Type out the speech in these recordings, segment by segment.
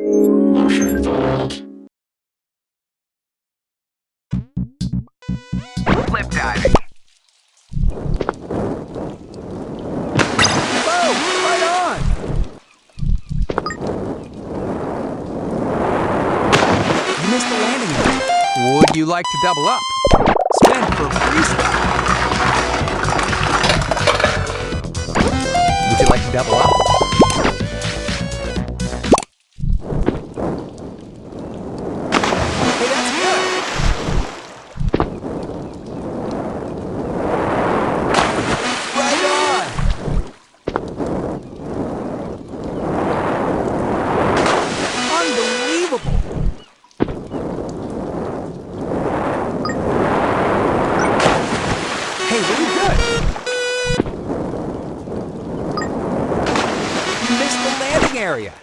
Flip diving. Whoa! Right on! You missed the landing area. Would you like to double up? Spin for freestyle. Would you like to double up? Hey, that's good. Right on. Unbelievable. Hey, really good. You missed the landing area.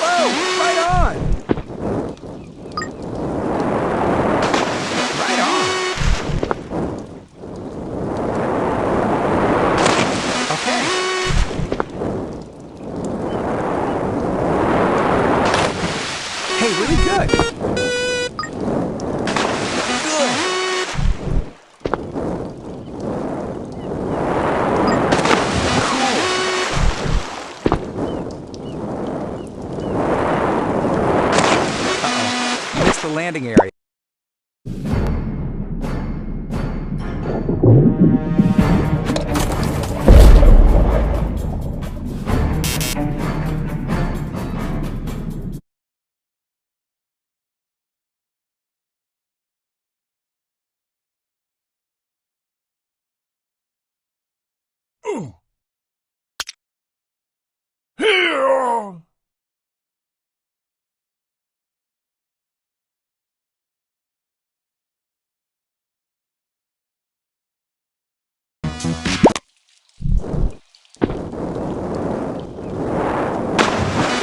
Whoa, right on. Right on. Okay. Hey, really good. Good. Cool. Uh-oh. You missed the landing area.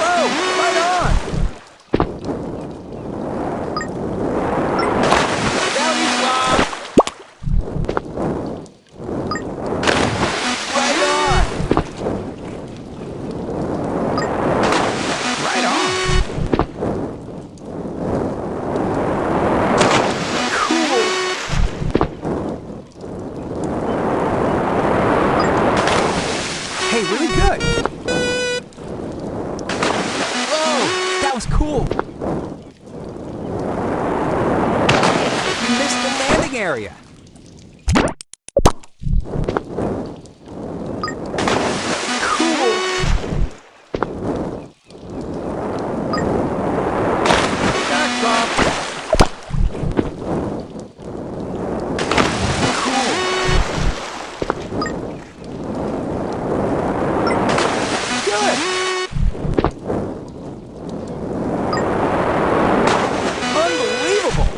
Whoa, right on. Down you slide. Right on. Right on. Cool. Hey, really good. Whoa, that was cool. You missed the landing area. Cool. Back up. Cool. Good. Unbelievable.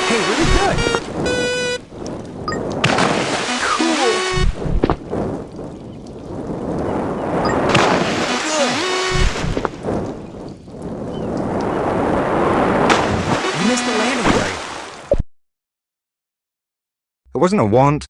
Hey, really good. Cool. Good. You missed the landing area. It wasn't a want,